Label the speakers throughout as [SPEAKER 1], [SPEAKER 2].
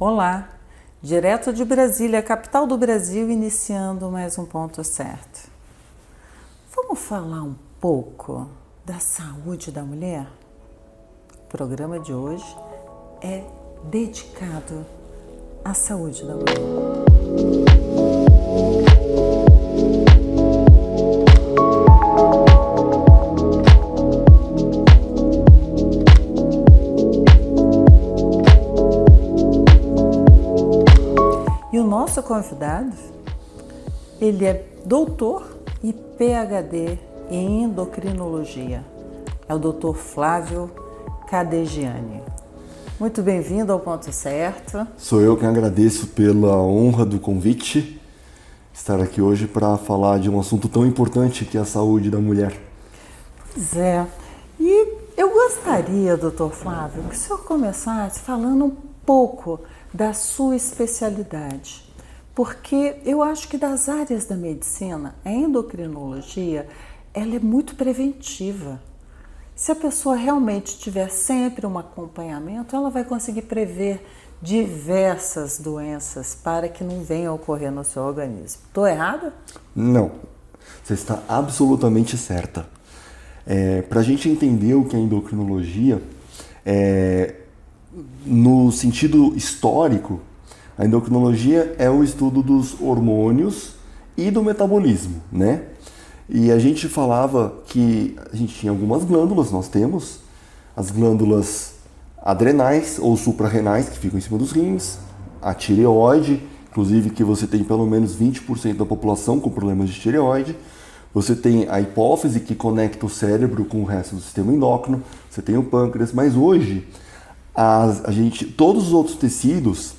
[SPEAKER 1] Olá, direto de Brasília, capital do Brasil, iniciando mais um Ponto Certo. Vamos falar um pouco da saúde da mulher? O programa de hoje é dedicado à saúde da mulher. E o nosso convidado, ele é doutor e PhD em endocrinologia. É o Dr. Flávio Cadegiani. Muito bem-vindo ao Ponto Certo.
[SPEAKER 2] Sou eu quem agradeço pela honra do convite, estar aqui hoje para falar de um assunto tão importante que é a saúde da mulher.
[SPEAKER 1] Pois é, e eu gostaria, Dr. Flávio, que o senhor começasse falando um pouco da sua especialidade, porque eu acho que das áreas da medicina, a endocrinologia, ela é muito preventiva. Se a pessoa realmente tiver sempre um acompanhamento, ela vai conseguir prever diversas doenças para que não venham a ocorrer no seu organismo. Estou errada?
[SPEAKER 2] Não, você está absolutamente certa. Para a gente entender o que é endocrinologia, no sentido histórico, a endocrinologia é o estudo dos hormônios e do metabolismo, né? E a gente falava que a gente tinha algumas glândulas, nós temos as glândulas adrenais ou suprarrenais, que ficam em cima dos rins, a tireoide, inclusive que você tem pelo menos 20% da população com problemas de tireoide, você tem a hipófise, que conecta o cérebro com o resto do sistema endócrino, você tem o pâncreas, mas hoje todos os outros tecidos,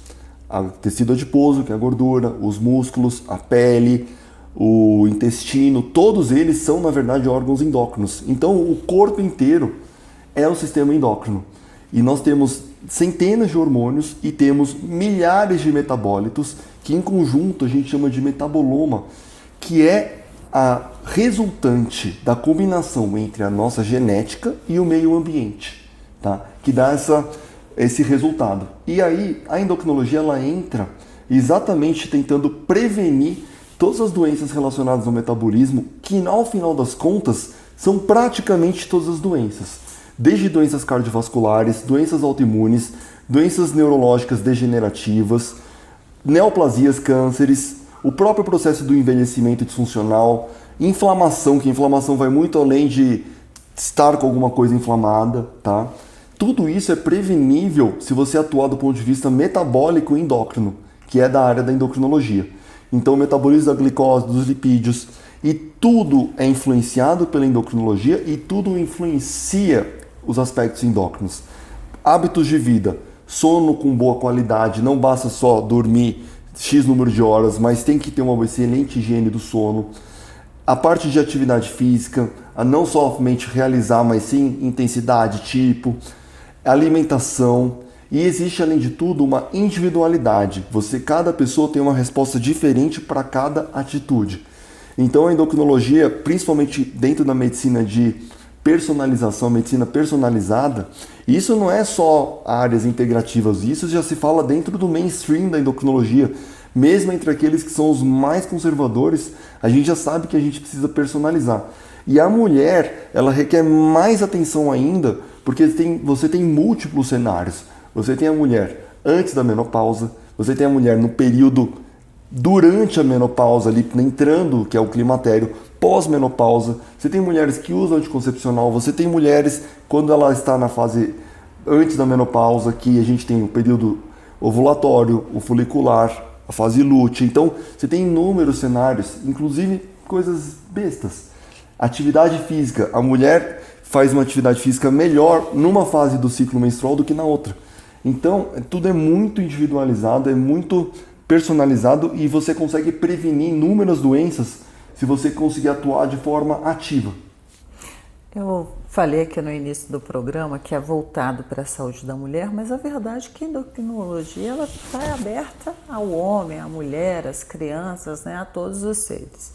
[SPEAKER 2] o tecido adiposo, que é a gordura, os músculos, a pele, o intestino, todos eles são, na verdade, órgãos endócrinos. Então, o corpo inteiro é o sistema endócrino. E nós temos centenas de hormônios e temos milhares de metabólitos, que em conjunto a gente chama de metaboloma, que é a resultante da combinação entre a nossa genética e o meio ambiente, tá? Que dá esse resultado. E aí, a endocrinologia ela entra exatamente tentando prevenir todas as doenças relacionadas ao metabolismo, que ao final das contas são praticamente todas as doenças. Desde doenças cardiovasculares, doenças autoimunes, doenças neurológicas degenerativas, neoplasias, cânceres, o próprio processo do envelhecimento disfuncional, inflamação, que a inflamação vai muito além de estar com alguma coisa inflamada, tá? Tudo isso é prevenível se você atuar do ponto de vista metabólico e endócrino, que é da área da endocrinologia. Então, o metabolismo da glicose, dos lipídios, e tudo é influenciado pela endocrinologia e tudo influencia os aspectos endócrinos. Hábitos de vida, sono com boa qualidade, não basta só dormir X número de horas, mas tem que ter uma excelente higiene do sono. A parte de atividade física, a não somente realizar, mas sim intensidade, tipo, alimentação. E existe, além de tudo, uma individualidade. Cada pessoa tem uma resposta diferente para cada atitude. Então a endocrinologia, principalmente dentro da medicina de personalização, medicina personalizada, isso não é só áreas integrativas, isso já se fala dentro do mainstream da endocrinologia. Mesmo entre aqueles que são os mais conservadores, a gente já sabe que a gente precisa personalizar. E a mulher, ela requer mais atenção ainda, porque você tem múltiplos cenários. Você tem a mulher antes da menopausa, você tem a mulher no período durante a menopausa, ali entrando, que é o climatério, pós-menopausa. Você tem mulheres que usam anticoncepcional, você tem mulheres quando ela está na fase antes da menopausa, que a gente tem o período ovulatório, o folicular, a fase lútea. Então, você tem inúmeros cenários, inclusive coisas bestas. Atividade física. A mulher faz uma atividade física melhor numa fase do ciclo menstrual do que na outra. Então, tudo é muito individualizado, é muito personalizado e você consegue prevenir inúmeras doenças se você conseguir atuar de forma ativa.
[SPEAKER 1] Eu falei aqui no início do programa que é voltado para a saúde da mulher, mas a verdade é que a endocrinologia ela está aberta ao homem, à mulher, às crianças, né, a todos os seres.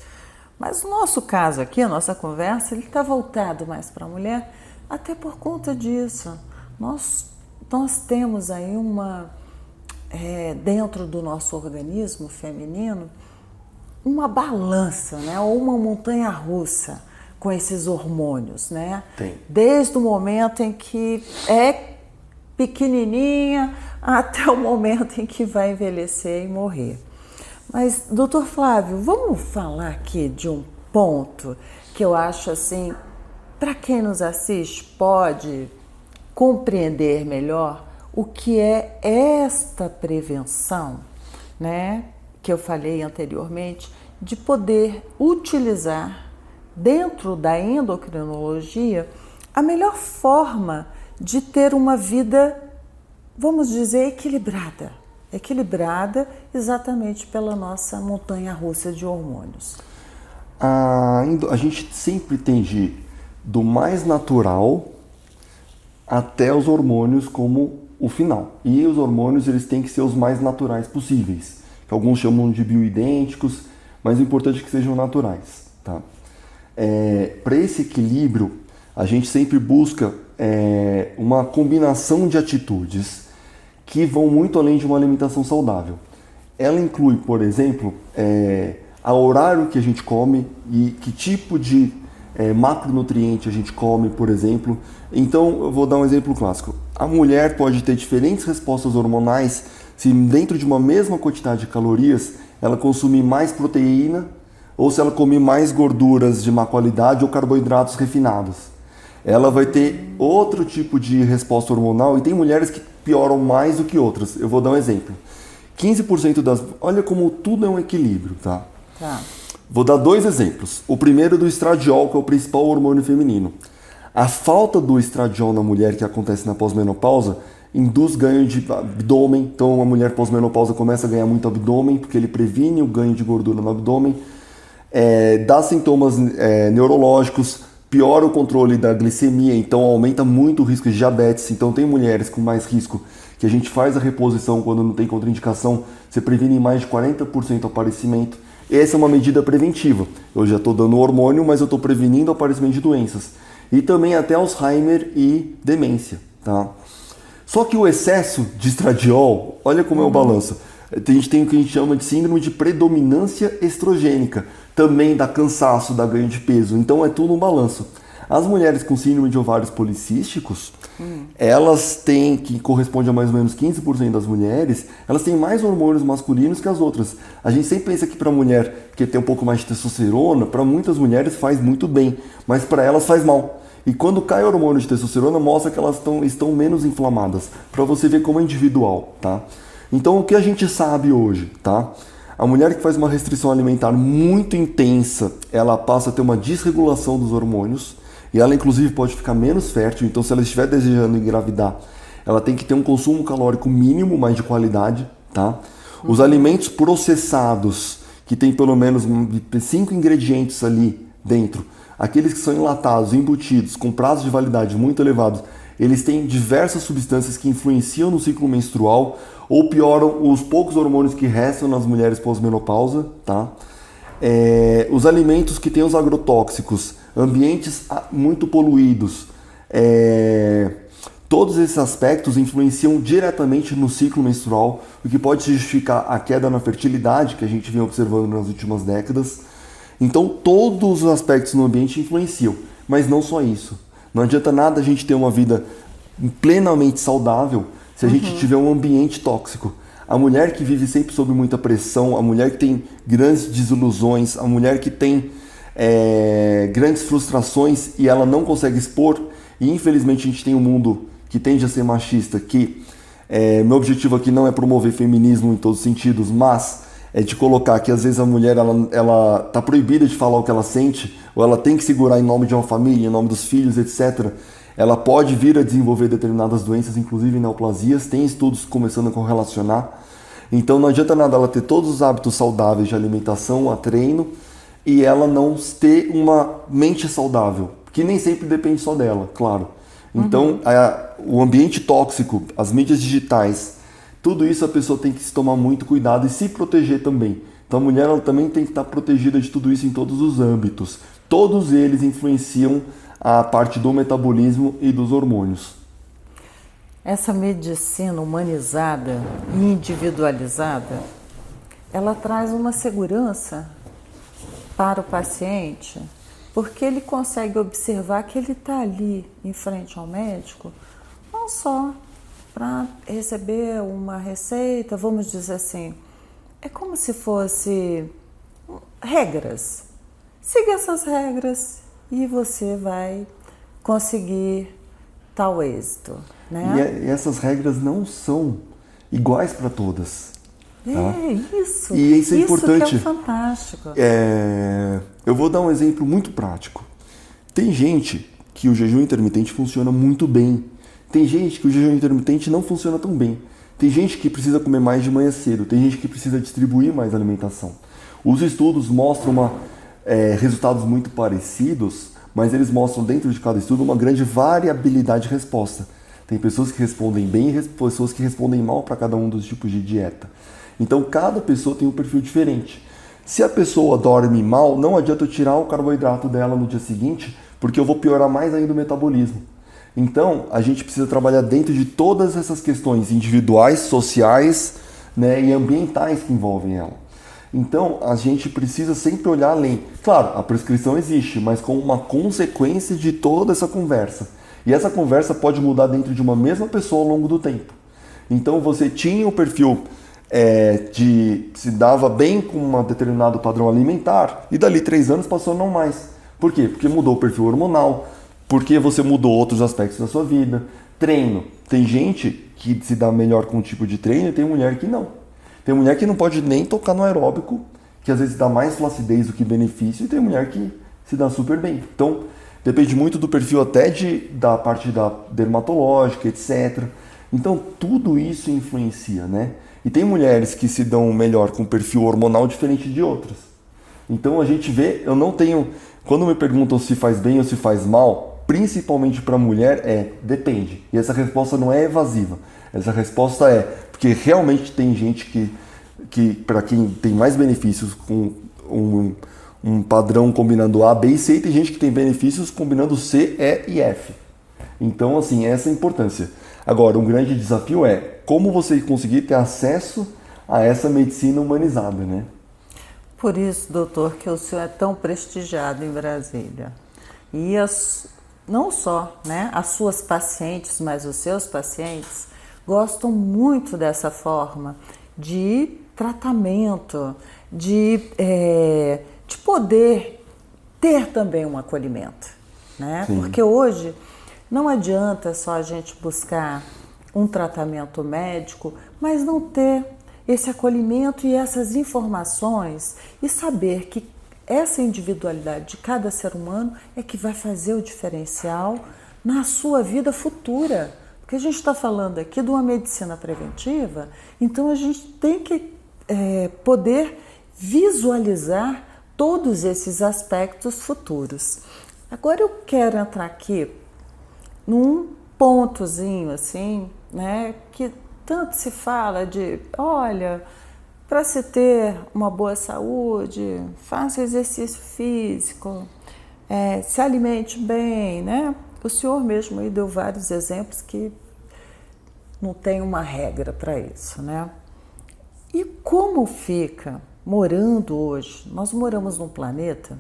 [SPEAKER 1] Mas o nosso caso aqui, a nossa conversa, ele está voltado mais para a mulher, até por conta disso. Nós temos aí dentro do nosso organismo feminino uma balança, né? Ou uma montanha-russa com esses hormônios, né?
[SPEAKER 2] Tem.
[SPEAKER 1] Desde o momento em que é pequenininha até o momento em que vai envelhecer e morrer. Mas, doutor Flávio, vamos falar aqui de um ponto que eu acho assim, para quem nos assiste pode compreender melhor o que é esta prevenção, né, que eu falei anteriormente, de poder utilizar dentro da endocrinologia a melhor forma de ter uma vida, vamos dizer, equilibrada exatamente pela nossa montanha-russa de hormônios.
[SPEAKER 2] A gente sempre tende do mais natural até os hormônios como o final. E os hormônios eles têm que ser os mais naturais possíveis, que alguns chamam de bioidênticos, mas o importante é que sejam naturais. Tá? Para esse equilíbrio, a gente sempre busca uma combinação de atitudes que vão muito além de uma alimentação saudável. Ela inclui, por exemplo, o horário que a gente come e que tipo de macronutriente a gente come, por exemplo. Então, eu vou dar um exemplo clássico. A mulher pode ter diferentes respostas hormonais se dentro de uma mesma quantidade de calorias ela consumir mais proteína ou se ela comer mais gorduras de má qualidade ou carboidratos refinados. Ela vai ter outro tipo de resposta hormonal e tem mulheres que pioram mais do que outras. Eu vou dar um exemplo. 15% das... Olha como tudo é um equilíbrio, tá?
[SPEAKER 1] Tá.
[SPEAKER 2] Vou dar 2 exemplos. O primeiro do estradiol, que é o principal hormônio feminino. A falta do estradiol na mulher que acontece na pós-menopausa induz ganho de abdômen. Então, a mulher pós-menopausa começa a ganhar muito abdômen, porque ele previne o ganho de gordura no abdômen. Dá sintomas neurológicos, piora o controle da glicemia, então aumenta muito o risco de diabetes. Então, tem mulheres com mais risco que a gente faz a reposição quando não tem contraindicação. Você previne em mais de 40% o aparecimento. Essa é uma medida preventiva. Eu já estou dando hormônio, mas eu estou prevenindo o aparecimento de doenças. E também até Alzheimer e demência. Tá? Só que o excesso de estradiol, olha como é o balanço. A gente tem o que a gente chama de síndrome de predominância estrogênica. Também dá cansaço, dá ganho de peso. Então é tudo um balanço. As mulheres com síndrome de ovários policísticos, elas têm, que corresponde a mais ou menos 15% das mulheres, elas têm mais hormônios masculinos que as outras. A gente sempre pensa que para a mulher que tem um pouco mais de testosterona, para muitas mulheres faz muito bem, mas para elas faz mal. E quando cai o hormônio de testosterona, mostra que elas estão menos inflamadas, para você ver como é individual, tá? Então o que a gente sabe hoje, tá? A mulher que faz uma restrição alimentar muito intensa, ela passa a ter uma desregulação dos hormônios, e ela inclusive pode ficar menos fértil. Então, se ela estiver desejando engravidar, ela tem que ter um consumo calórico mínimo, mas de qualidade, tá? Os alimentos processados, que tem pelo menos 5 ingredientes ali dentro, aqueles que são enlatados, embutidos, com prazos de validade muito elevados, eles têm diversas substâncias que influenciam no ciclo menstrual ou pioram os poucos hormônios que restam nas mulheres pós-menopausa, tá? Os alimentos que têm os agrotóxicos, ambientes muito poluídos, todos esses aspectos influenciam diretamente no ciclo menstrual, o que pode justificar a queda na fertilidade que a gente vem observando nas últimas décadas. Então todos os aspectos no ambiente influenciam, mas não só isso. Não adianta nada a gente ter uma vida plenamente saudável se a gente tiver um ambiente tóxico. A mulher que vive sempre sob muita pressão, a mulher que tem grandes desilusões, a mulher que tem grandes frustrações e ela não consegue expor, e infelizmente a gente tem um mundo que tende a ser machista, que meu objetivo aqui não é promover feminismo em todos os sentidos, mas é de colocar que às vezes a mulher ela tá proibida de falar o que ela sente, ou ela tem que segurar em nome de uma família, em nome dos filhos, etc. Ela pode vir a desenvolver determinadas doenças, inclusive neoplasias, tem estudos começando a correlacionar. Então não adianta nada ela ter todos os hábitos saudáveis de alimentação, a treino, e ela não ter uma mente saudável, que nem sempre depende só dela, claro. Então o ambiente tóxico, as mídias digitais, tudo isso a pessoa tem que se tomar muito cuidado e se proteger também. Então a mulher ela também tem que estar protegida de tudo isso em todos os âmbitos. Todos eles influenciam a parte do metabolismo e dos hormônios.
[SPEAKER 1] essa medicina humanizada e individualizada, ela traz uma segurança para o paciente, porque ele consegue observar que ele está ali em frente ao médico, não só para receber uma receita, vamos dizer assim, é como se fosse regras. Siga essas regras e você vai conseguir tal êxito, né?
[SPEAKER 2] E essas regras não são iguais para todas. Tá?
[SPEAKER 1] Isso.
[SPEAKER 2] E isso é importante.
[SPEAKER 1] Que é fantástico.
[SPEAKER 2] Eu vou dar um exemplo muito prático. Tem gente que o jejum intermitente funciona muito bem. Tem gente que o jejum intermitente não funciona tão bem. Tem gente que precisa comer mais de manhã cedo. Tem gente que precisa distribuir mais alimentação. Os estudos mostram resultados muito parecidos, mas eles mostram dentro de cada estudo uma grande variabilidade de resposta. Tem pessoas que respondem bem e pessoas que respondem mal para cada um dos tipos de dieta. Então, cada pessoa tem um perfil diferente. Se a pessoa dorme mal, não adianta eu tirar o carboidrato dela no dia seguinte, porque eu vou piorar mais ainda o metabolismo. Então, a gente precisa trabalhar dentro de todas essas questões individuais, sociais, né, e ambientais que envolvem ela. Então, a gente precisa sempre olhar além. Claro, a prescrição existe, mas com uma consequência de toda essa conversa. E essa conversa pode mudar dentro de uma mesma pessoa ao longo do tempo. Então, você tinha o perfil de se dava bem com um determinado padrão alimentar e dali 3 anos passou a não mais. Por quê? Porque mudou o perfil hormonal, porque você mudou outros aspectos da sua vida. Treino. Tem gente que se dá melhor com um tipo de treino e tem mulher que não. Tem mulher que não pode nem tocar no aeróbico, que às vezes dá mais flacidez do que benefício, e tem mulher que se dá super bem. Então, depende muito do perfil até da parte da dermatológica, etc. Então, tudo isso influencia, né? E tem mulheres que se dão melhor com perfil hormonal diferente de outras. Então, a gente vê, quando me perguntam se faz bem ou se faz mal, principalmente para mulher, depende. E essa resposta não é evasiva. Essa resposta porque realmente tem gente que para quem tem mais benefícios com um padrão combinando A, B e C, e tem gente que tem benefícios combinando C, E e F. Então, assim, essa é a importância. Agora, um grande desafio é como você conseguir ter acesso a essa medicina humanizada, né?
[SPEAKER 1] Por isso, doutor, que o senhor é tão prestigiado em Brasília. E não só, né, as suas pacientes, mas os seus pacientes gostam muito dessa forma de tratamento, de poder ter também um acolhimento, né?
[SPEAKER 2] Sim.
[SPEAKER 1] Porque hoje não adianta só a gente buscar um tratamento médico, mas não ter esse acolhimento e essas informações e saber que essa individualidade de cada ser humano é que vai fazer o diferencial na sua vida futura. Porque a gente está falando aqui de uma medicina preventiva, então a gente tem que poder visualizar todos esses aspectos futuros. Agora eu quero entrar aqui num pontozinho assim, né, que tanto se fala de, olha, para se ter uma boa saúde, faça exercício físico, se alimente bem, né? O senhor mesmo aí deu vários exemplos que não tem uma regra para isso, né? E como fica morando hoje? Nós moramos num planeta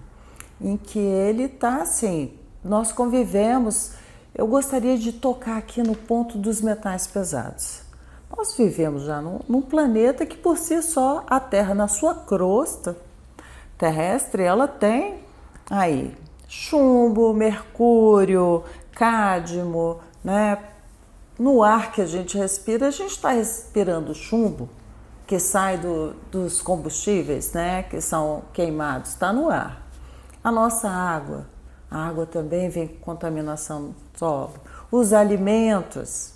[SPEAKER 1] em que ele está assim, nós convivemos. Eu gostaria de tocar aqui no ponto dos metais pesados. Nós vivemos já num planeta que por si só, a Terra na sua crosta terrestre, ela tem aí chumbo, mercúrio, cádmio, né? No ar que a gente respira, a gente está respirando chumbo que sai dos combustíveis, né? Que são queimados, está no ar. A nossa água, a água também vem com contaminação do solo. Os alimentos,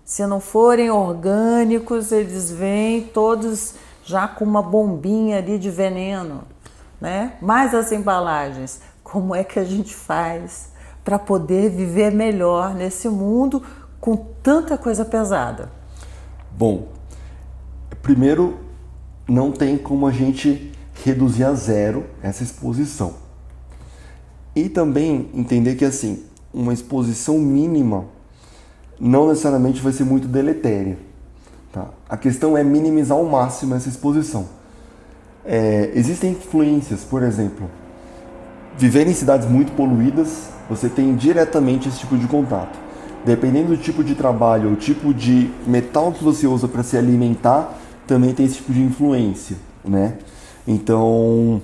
[SPEAKER 1] se não forem orgânicos, eles vêm todos já com uma bombinha ali de veneno, né? Mais as embalagens. Como é que a gente faz para poder viver melhor nesse mundo com tanta coisa pesada?
[SPEAKER 2] Bom, primeiro, não tem como a gente reduzir a zero essa exposição. E também entender que, assim, uma exposição mínima não necessariamente vai ser muito deletéria. Tá? A questão é minimizar ao máximo essa exposição. Existem influências, por exemplo, viver em cidades muito poluídas, você tem diretamente esse tipo de contato. Dependendo do tipo de trabalho, o tipo de metal que você usa para se alimentar, também tem esse tipo de influência, né? Então,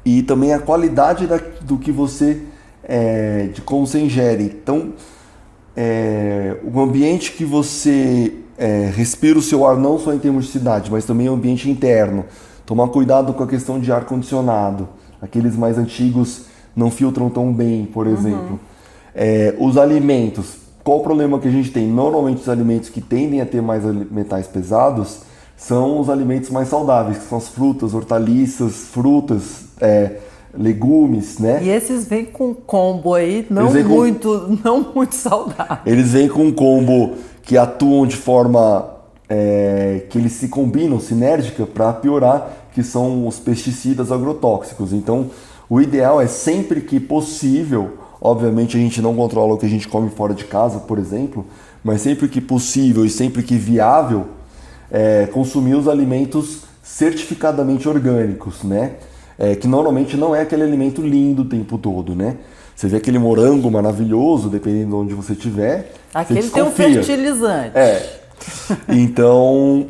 [SPEAKER 2] e também a qualidade do que você, de como você ingere. Então, o ambiente que você respira o seu ar, não só em termos de cidade, mas também o ambiente interno. Tomar cuidado com a questão de ar-condicionado. Aqueles mais antigos não filtram tão bem, por exemplo. Os alimentos. Qual o problema que a gente tem? Normalmente os alimentos que tendem a ter mais metais pesados são os alimentos mais saudáveis, que são as frutas, hortaliças, frutas, legumes, né?
[SPEAKER 1] E esses vêm com combo aí, não muito saudável.
[SPEAKER 2] Eles vêm com um combo que atuam de forma que eles se combinam, sinérgica, para piorar, que são os pesticidas agrotóxicos. Então, o ideal é sempre que possível, obviamente a gente não controla o que a gente come fora de casa, por exemplo, mas sempre que possível e sempre que viável, consumir os alimentos certificadamente orgânicos, né? Que normalmente não é aquele alimento lindo o tempo todo, né? Você vê aquele morango maravilhoso, dependendo de onde você estiver.
[SPEAKER 1] Aquele tem um fertilizante.
[SPEAKER 2] Então,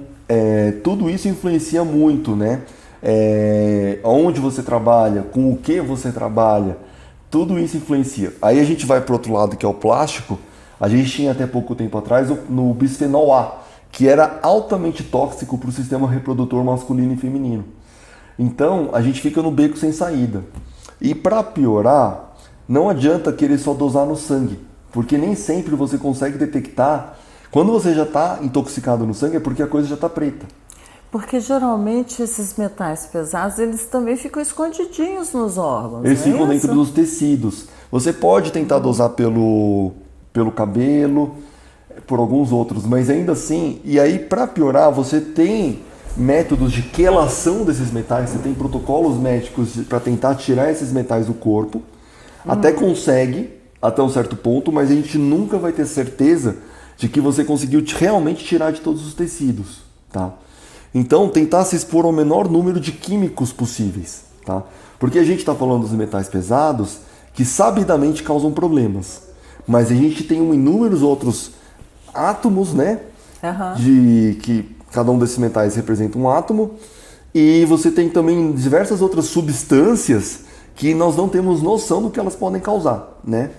[SPEAKER 2] tudo isso influencia muito, né? Onde você trabalha, com o que você trabalha, tudo isso influencia. Aí a gente vai para o outro lado, que é o plástico. A gente tinha até pouco tempo atrás no bisfenol A, que era altamente tóxico para o sistema reprodutor masculino e feminino. Então, a gente fica no beco sem saída. E para piorar, não adianta querer só dosar no sangue, porque nem sempre você consegue detectar. Quando você já está intoxicado no sangue é porque a coisa já está preta.
[SPEAKER 1] Porque geralmente esses metais pesados, eles também ficam escondidinhos nos órgãos.
[SPEAKER 2] Eles ficam dentro dos tecidos. Você pode tentar dosar pelo cabelo, por alguns outros, mas ainda assim, e aí para piorar, você tem métodos de quelação desses metais, você tem protocolos médicos para tentar tirar esses metais do corpo, até consegue, até um certo ponto, mas a gente nunca vai ter certeza de que você conseguiu realmente tirar de todos os tecidos, tá? Então, tentar se expor ao menor número de químicos possíveis, tá? Porque a gente está falando dos metais pesados que sabidamente causam problemas, mas a gente tem inúmeros outros átomos, né? De que cada um desses metais representa um átomo, e você tem também diversas outras substâncias que nós não temos noção do que elas podem causar, né?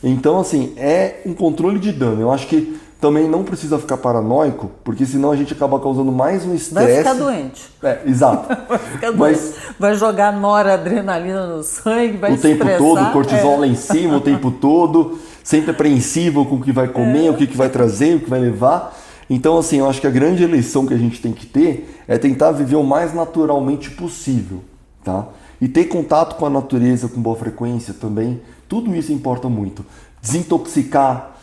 [SPEAKER 2] Então, assim, é um controle de dano. Eu acho que também não precisa ficar paranoico, porque senão a gente acaba causando mais um estresse.
[SPEAKER 1] Vai ficar doente.
[SPEAKER 2] Exato.
[SPEAKER 1] Vai ficar doente. Vai jogar noradrenalina no sangue, vai
[SPEAKER 2] estressar. O tempo todo, cortisol lá em cima, o tempo todo, sempre apreensivo com o que vai comer, o que vai trazer, o que vai levar. Então, assim, eu acho que a grande lição que a gente tem que ter é tentar viver o mais naturalmente possível, tá? E ter contato com a natureza com boa frequência também, tudo isso importa muito. Desintoxicar.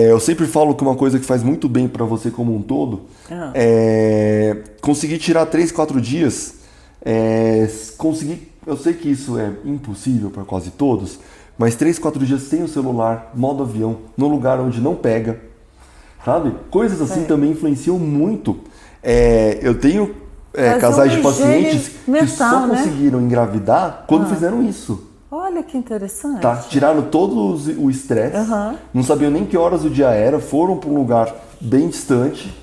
[SPEAKER 2] Eu sempre falo que uma coisa que faz muito bem para você como um todo é conseguir tirar 3, 4 dias, eu sei que isso é impossível para quase todos, mas 3, 4 dias sem o celular, modo avião, no lugar onde não pega, sabe? Coisas assim também influenciam muito. Eu tenho casais de pacientes que só conseguiram engravidar quando fizeram isso.
[SPEAKER 1] Olha que interessante.
[SPEAKER 2] Tá? Tiraram todo o estresse, não sabiam nem que horas do dia era, foram para um lugar bem distante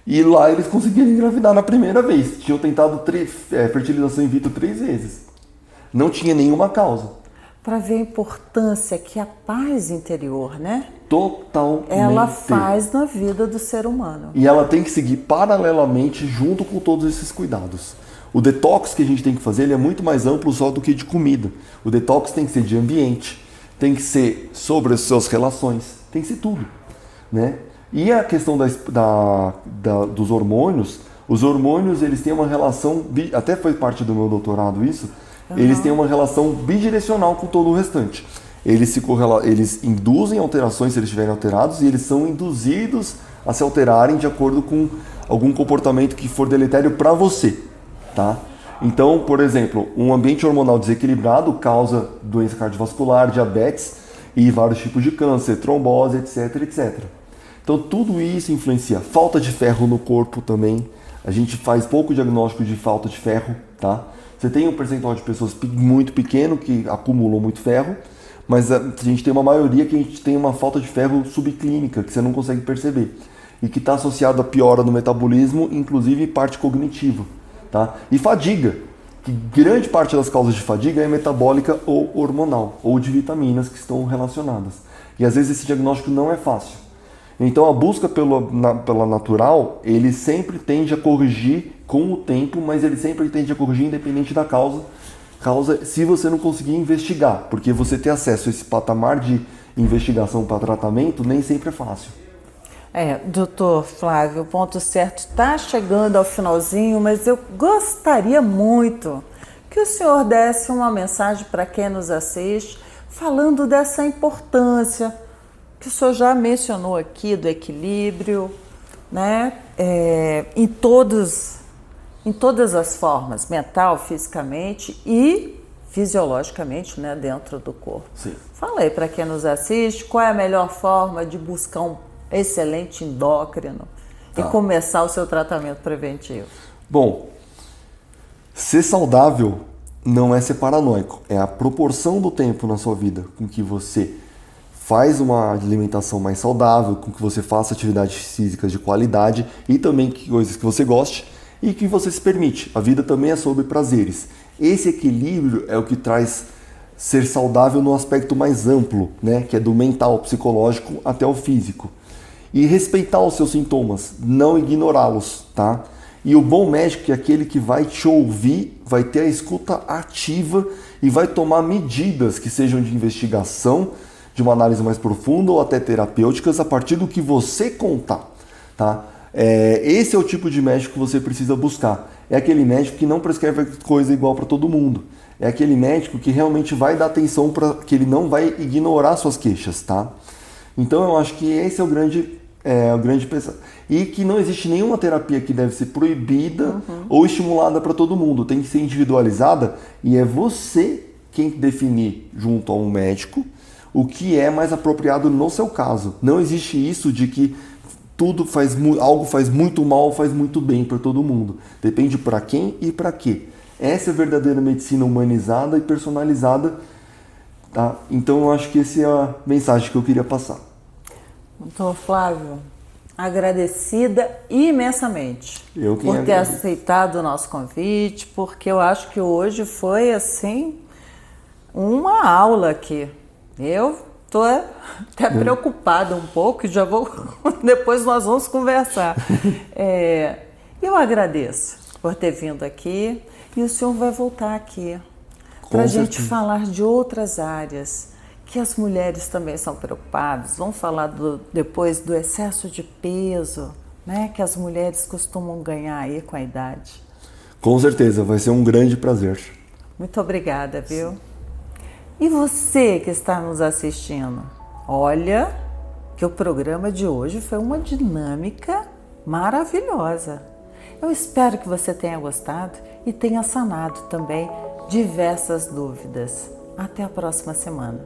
[SPEAKER 2] e lá eles conseguiram engravidar na primeira vez. Tinham tentado fertilização in vitro 3 vezes. Não tinha nenhuma causa.
[SPEAKER 1] Para ver a importância que a paz interior, né?
[SPEAKER 2] Totalmente.
[SPEAKER 1] Ela faz na vida do ser humano.
[SPEAKER 2] E ela tem que seguir paralelamente junto com todos esses cuidados. O detox que a gente tem que fazer ele é muito mais amplo só do que de comida. O detox tem que ser de ambiente, tem que ser sobre as suas relações, tem que ser tudo, né? E a questão dos hormônios, os hormônios eles têm uma relação, até foi parte do meu doutorado isso, eles têm uma relação bidirecional com todo o restante. Eles induzem alterações se eles estiverem alterados e eles são induzidos a se alterarem de acordo com algum comportamento que for deletério para você. Tá? Então, por exemplo, um ambiente hormonal desequilibrado causa doença cardiovascular, diabetes, e vários tipos de câncer, trombose, etc, etc. Então tudo isso influencia. Falta de ferro no corpo também. A gente faz pouco diagnóstico de falta de ferro, tá? Você tem um percentual de pessoas muito pequeno que acumulam muito ferro, mas a gente tem uma maioria que a gente tem uma falta de ferro subclínica, que você não consegue perceber. E que está associado a piora no metabolismo, inclusive parte cognitiva, tá? E fadiga, que grande parte das causas de fadiga é metabólica ou hormonal, ou de vitaminas que estão relacionadas. E às vezes esse diagnóstico não é fácil. Então a busca pela natural, ele sempre tende a corrigir com o tempo, mas ele sempre tende a corrigir independente da causa, se você não conseguir investigar, porque você ter acesso a esse patamar de investigação para tratamento nem sempre é fácil.
[SPEAKER 1] Doutor Flávio, o ponto certo está chegando ao finalzinho, mas eu gostaria muito que o senhor desse uma mensagem para quem nos assiste, falando dessa importância que o senhor já mencionou aqui, do equilíbrio, né? Em todas as formas, mental, fisicamente e fisiologicamente, né, dentro do corpo.
[SPEAKER 2] Sim.
[SPEAKER 1] Fala aí para quem nos assiste, qual é a melhor forma de buscar um excelente endócrino e começar o seu tratamento preventivo?
[SPEAKER 2] Bom, ser saudável não é ser paranoico, é a proporção do tempo na sua vida com que você faz uma alimentação mais saudável, com que você faça atividades físicas de qualidade e também coisas que você goste e que você se permite. A vida também é sobre prazeres. Esse equilíbrio é o que traz ser saudável no aspecto mais amplo, né? Que é do mental, psicológico até o físico. E respeitar os seus sintomas, não ignorá-los, tá? E o bom médico é aquele que vai te ouvir, vai ter a escuta ativa e vai tomar medidas que sejam de investigação, de uma análise mais profunda ou até terapêuticas a partir do que você contar, tá? Esse é o tipo de médico que você precisa buscar. É aquele médico que não prescreve coisa igual para todo mundo. É aquele médico que realmente vai dar atenção para que ele não vai ignorar suas queixas, tá? Então eu acho que esse é o grande pensamento. E que não existe nenhuma terapia que deve ser proibida ou estimulada para todo mundo. Tem que ser individualizada e é você quem definir junto a um médico o que é mais apropriado no seu caso. Não existe isso de que algo faz muito mal ou faz muito bem para todo mundo. Depende para quem e para quê. Essa é a verdadeira medicina humanizada e personalizada, tá? Então eu acho que essa é a mensagem que eu queria passar.
[SPEAKER 1] Doutor Flávio, agradecida imensamente por ter aceitado o nosso convite, porque eu acho que hoje foi assim uma aula aqui. Eu estou até preocupada um pouco e já vou. Depois nós vamos conversar. Eu agradeço por ter vindo aqui e o senhor vai voltar aqui para a gente falar de outras áreas que as mulheres também são preocupadas. Vamos falar depois do excesso de peso, né, que as mulheres costumam ganhar aí com a idade.
[SPEAKER 2] Com certeza, vai ser um grande prazer.
[SPEAKER 1] Muito obrigada, viu? Sim. E você que está nos assistindo, olha que o programa de hoje foi uma dinâmica maravilhosa. Eu espero que você tenha gostado e tenha sanado também diversas dúvidas. Até a próxima semana.